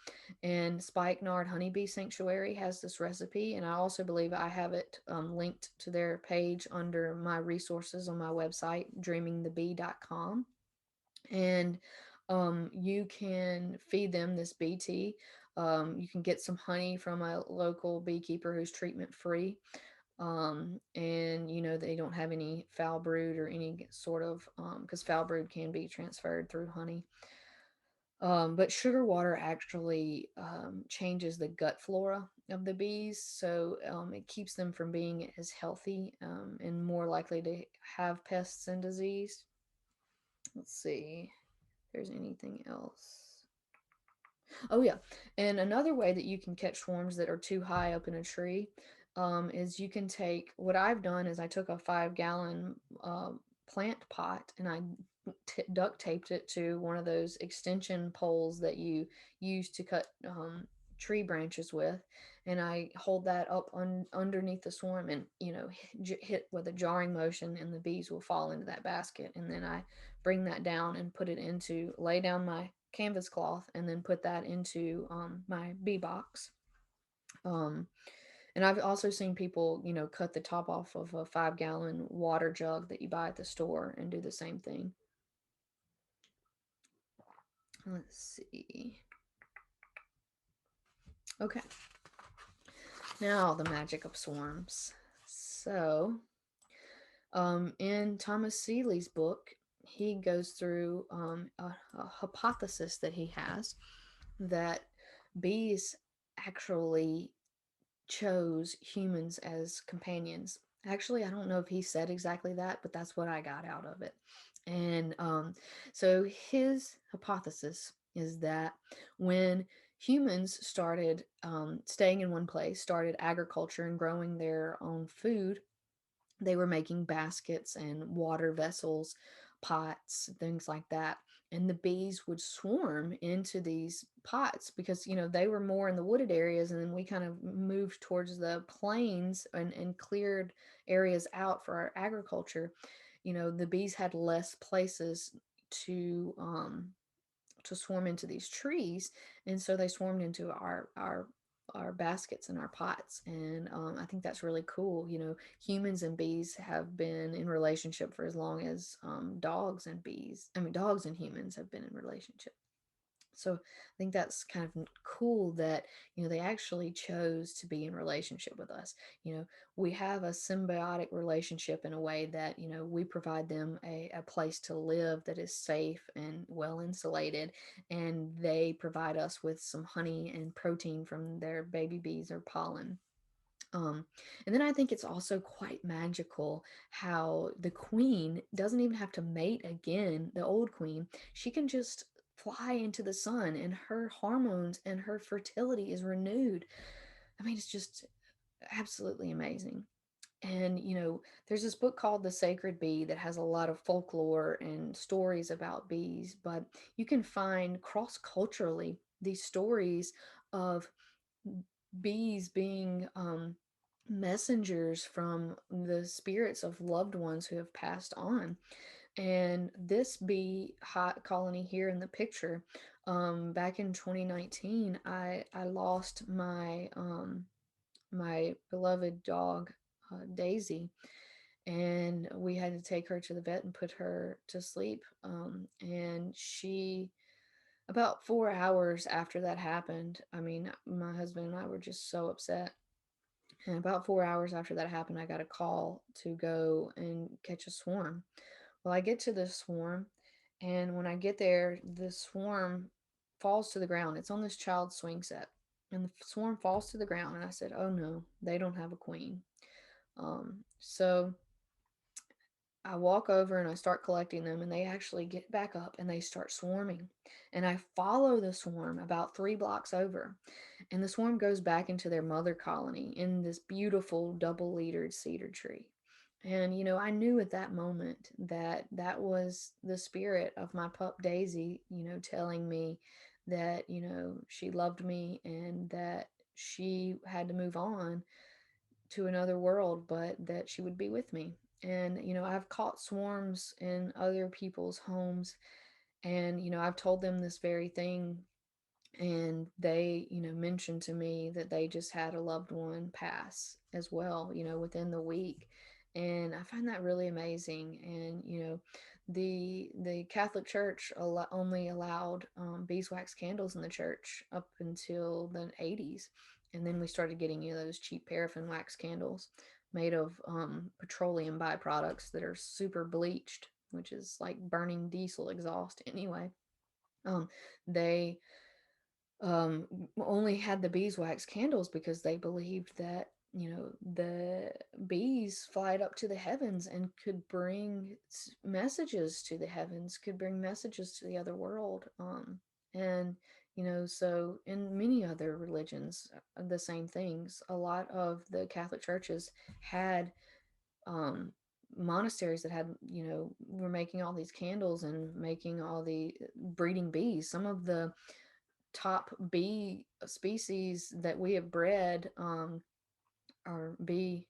And Spikenard Honeybee Sanctuary has this recipe, and I also believe I have it linked to their page under my resources on my website, dreamingthebee.com. And you can feed them this bee tea. You can get some honey from a local beekeeper who's treatment free. And they don't have any foul brood or any sort of, because foul brood can be transferred through honey. But sugar water actually changes the gut flora of the bees, so it keeps them from being as healthy, and more likely to have pests and disease. Let's see if there's anything else. Oh yeah, and another way that you can catch swarms that are too high up in a tree, is you can take. What I've done is I took a 5-gallon plant pot, and I duct taped it to one of those extension poles that you use to cut tree branches with, and I hold that up underneath the swarm, and hit with a jarring motion, and the bees will fall into that basket, and then I bring that down and put it into lay down my canvas cloth, and then put that into my bee box. um, and I've also seen people, cut the top off of a 5 gallon water jug that you buy at the store and do the same thing. Let's see. Okay, now the magic of swarms. So, in Thomas Seeley's book, he goes through a hypothesis that he has that bees actually chose humans as companions. Actually, I don't know if he said exactly that, but that's what I got out of it. And so his hypothesis is that when humans started staying in one place, started agriculture and growing their own food, they were making baskets and water vessels, pots, things like that. And the bees would swarm into these pots because, they were more in the wooded areas. And then we kind of moved towards the plains and cleared areas out for our agriculture. The bees had less places to to swarm into these trees, and so they swarmed into our baskets and our pots. And I think that's really cool. Humans and bees have been in relationship for as long as dogs and humans have been in relationship. So I think that's kind of cool that, they actually chose to be in relationship with us. We have a symbiotic relationship in a way that, we provide them a place to live that is safe and well insulated, and they provide us with some honey and protein from their baby bees or pollen. Um, and then I think it's also quite magical how the queen doesn't even have to mate again, the old queen. She can just fly into the sun, and her hormones and her fertility is renewed. I mean, it's just absolutely amazing. And, there's this book called The Sacred Bee that has a lot of folklore and stories about bees, but you can find cross culturally these stories of bees being messengers from the spirits of loved ones who have passed on. And this bee hot colony here in the picture, back in 2019, I lost my beloved dog, Daisy, and we had to take her to the vet and put her to sleep. And she about 4 hours after that happened, I mean, my husband and I were just so upset. And about 4 hours after that happened, I got a call to go and catch a swarm. Well, I get to the swarm, and when I get there, the swarm falls to the ground. It's on this child swing set, and the swarm falls to the ground. And I said, "Oh no, they don't have a queen." So I walk over and I start collecting them, and they actually get back up and they start swarming. And I follow the swarm about 3 blocks over, and the swarm goes back into their mother colony in this beautiful double leadered cedar tree. And, I knew at that moment that that was the spirit of my pup Daisy, telling me that, she loved me and that she had to move on to another world, but that she would be with me. And, I've caught swarms in other people's homes, and, I've told them this very thing, and they, mentioned to me that they just had a loved one pass as well, within the week. And I find that really amazing. And, the Catholic Church only allowed beeswax candles in the church up until the 80s. And then we started getting, those cheap paraffin wax candles made of petroleum byproducts that are super bleached, which is like burning diesel exhaust anyway. They only had the beeswax candles because they believed that, the bees flied up to the heavens and could bring messages to the heavens, could bring messages to the other world. And, so in many other religions, the same things. A lot of the Catholic churches had um, monasteries that had, were making all these candles and making all the breeding bees. Some of the top bee species that we have bred, are bee,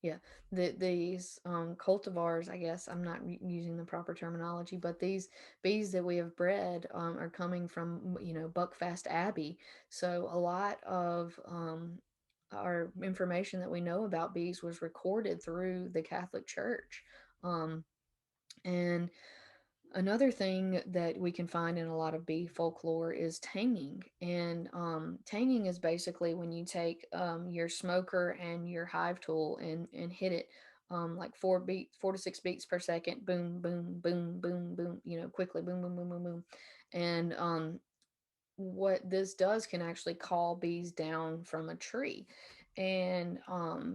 yeah, these cultivars, I guess I'm not using the proper terminology, but these bees that we have bred, are coming from, Buckfast Abbey. So a lot of our information that we know about bees was recorded through the Catholic Church. Um, and Another thing that we can find in a lot of bee folklore is tanging. And tanging is basically when you take your smoker and your hive tool and hit it, like 4 to 6 beats per second, boom, boom, boom, boom, boom, quickly, boom, boom, boom, boom, boom. And what this does can actually call bees down from a tree. And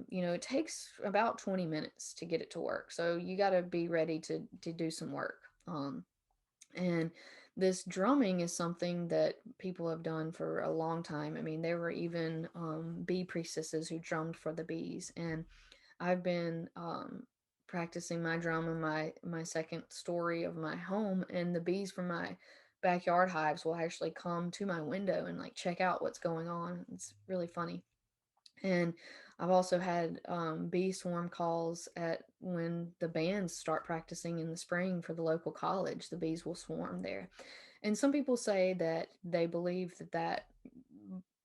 it takes about 20 minutes to get it to work, so you got to be ready to do some work. And this drumming is something that people have done for a long time. I mean, there were even bee priestesses who drummed for the bees. And I've been practicing my drum in my second story of my home, and the bees from my backyard hives will actually come to my window and like check out what's going on. It's really funny. And I've also had bee swarm calls at when the bands start practicing in the spring for the local college. The bees will swarm there. And some people say that they believe that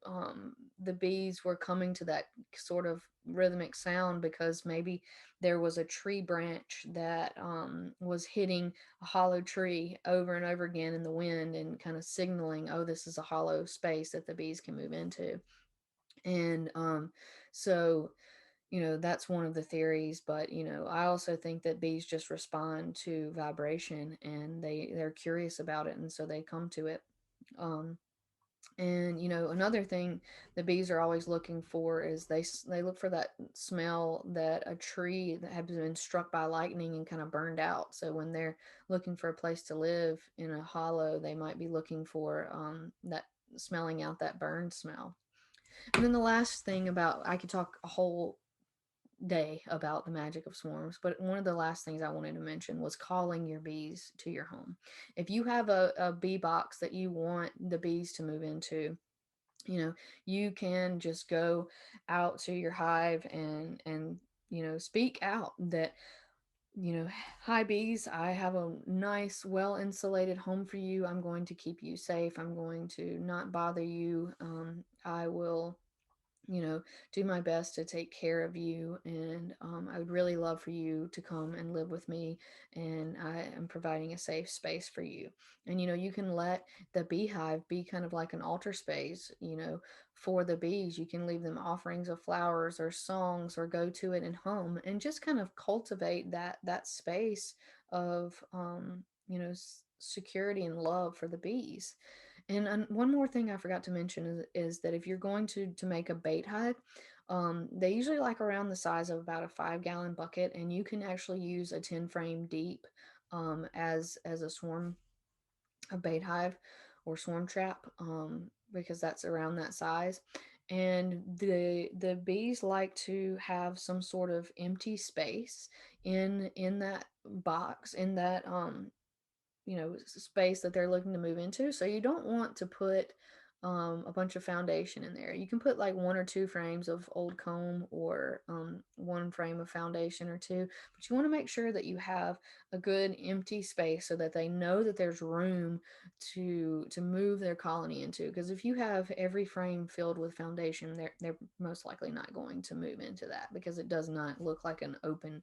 the bees were coming to that sort of rhythmic sound because maybe there was a tree branch that was hitting a hollow tree over and over again in the wind and kind of signaling, oh, this is a hollow space that the bees can move into. And so that's one of the theories. But I also think that bees just respond to vibration, and they're curious about it, and so they come to it. um and another thing the bees are always looking for is they look for that smell that a tree that has been struck by lightning and kind of burned out. So when they're looking for a place to live in a hollow, they might be looking for that, smelling out that burned smell. And then the last thing about, I could talk a whole day about the magic of swarms, but one of the last things I wanted to mention was calling your bees to your home. If you have a bee box that you want the bees to move into, you can just go out to your hive and speak out that, hi bees, I have a nice, well insulated home for you. I'm going to keep you safe. I'm going to not bother you. I will, you know, do my best to take care of you. And I would really love for you to come and live with me. And I am providing a safe space for you. And, you can let the beehive be kind of like an altar space, for the bees. You can leave them offerings of flowers or songs, or go to it and hum and just kind of cultivate that space of, security and love for the bees. And one more thing I forgot to mention is that if you're going to make a bait hive, they usually like around the size of about a 5 gallon bucket, and you can actually use a 10 frame deep as a swarm, a bait hive or swarm trap, because that's around that size. And the bees like to have some sort of empty space in that box, in that space that they're looking to move into. So you don't want to put a bunch of foundation in there. You can put like 1 or 2 frames of old comb, or 1 frame of foundation or two, but you want to make sure that you have a good empty space so that they know that there's room to move their colony into. Because if you have every frame filled with foundation, they're most likely not going to move into that, because it does not look like an open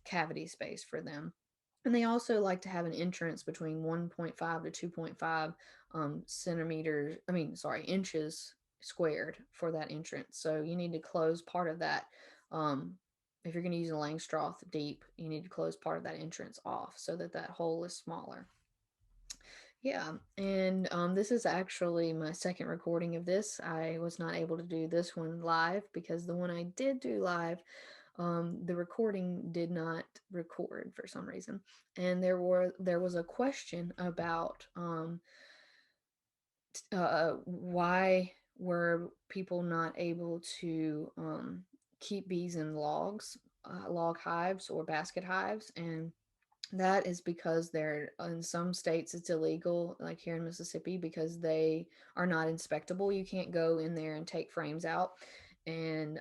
cavity space for them. And they also like to have an entrance between 1.5 to 2.5 centimeters, I mean, sorry, inches squared for that entrance. So you need to close part of that. Um, if you're going to use a Langstroth deep, you need to close part of that entrance off so that that hole is smaller. Yeah, and this is actually my second recording of this. I was not able to do this one live because the one I did do live, the recording did not record for some reason. And there was a question about why were people not able to keep bees in log hives or basket hives. And That is because they're in some states it's illegal, like here in Mississippi, because they are not inspectable. You can't go in there and take frames out and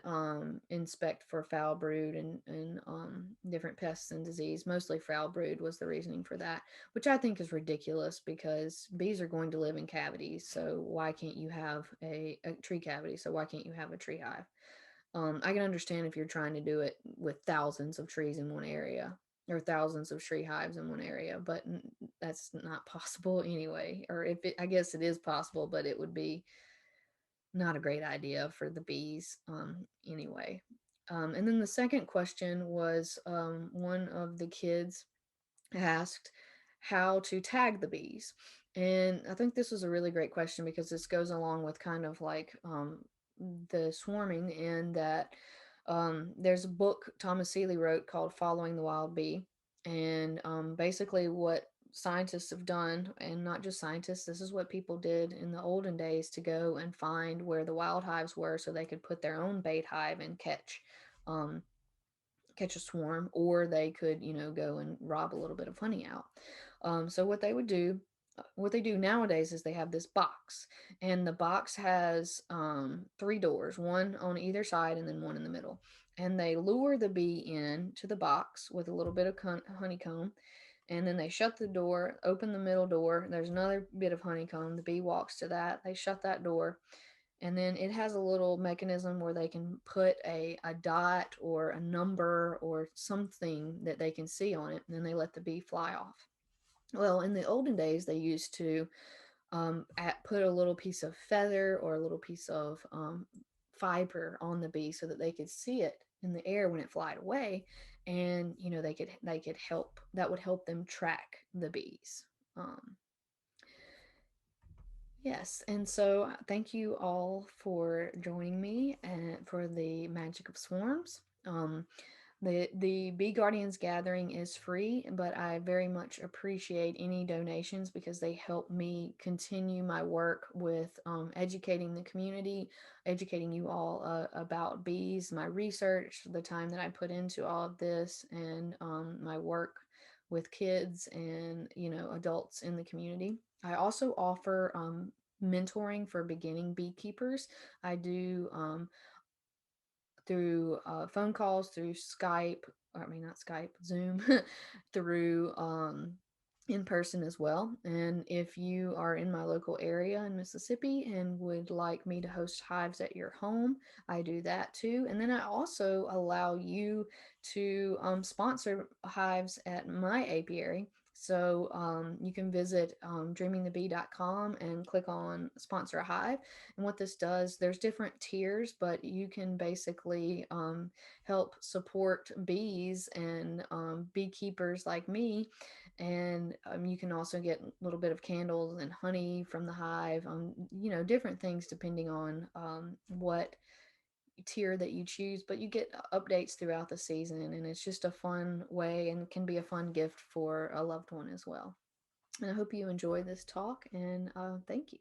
inspect for foul brood and different pests and disease. Mostly foul brood was the reasoning for that, which I think is ridiculous because bees are going to live in cavities. So why can't you have a tree cavity? So why can't you have a tree hive? I can understand if you're trying to do it with thousands of trees in one area or thousands of tree hives in one area, but that's not possible anyway. Or if it, I guess it is possible, but it would be not a great idea for the bees anyway. And then the second question was one of the kids asked how to tag the bees. And I think this was a really great question because this goes along with kind of like the swarming, in that there's a book Thomas Seeley wrote called Following the Wild Bee. And basically, what scientists have done, and not just scientists, this is what people did in the olden days to go and find where the wild hives were so they could put their own bait hive and um, catch a swarm, or they could, go and rob a little bit of honey out. So what they do nowadays is they have this box, and the box has three doors, one on either side and then one in the middle. And they lure the bee in to the box with a little bit of honeycomb, and then they shut the door, open the middle door. There's another bit of honeycomb. The bee walks to that. They shut that door, and then it has a little mechanism where they can put a dot or a number or something that they can see on it, and then they let the bee fly off. Well, in the olden days, they used to put a little piece of feather or a little piece of fiber on the bee so that they could see it in the air when it flied away, and they could help, that would help them track the bees. Um, Yes, and so thank you all for joining me and for the Magic of Swarms. The Bee Guardians gathering is free, but I very much appreciate any donations because they help me continue my work with educating the community, educating you all about bees, my research, the time that I put into all of this, and my work with kids and adults in the community. I also offer mentoring for beginning beekeepers. I do through phone calls, through Skype, or I mean, not Skype, Zoom, through in person as well. And if you are in my local area in Mississippi and would like me to host hives at your home, I do that too. And then I also allow you to sponsor hives at my apiary. So you can visit dreamingthebee.com and click on sponsor a hive. And what this does, there's different tiers, but you can basically help support bees and beekeepers like me. And you can also get a little bit of candles and honey from the hive, different things depending on what tier that you choose. But you get updates throughout the season, and it's just a fun way and can be a fun gift for a loved one as well. And I hope you enjoy this talk, and thank you.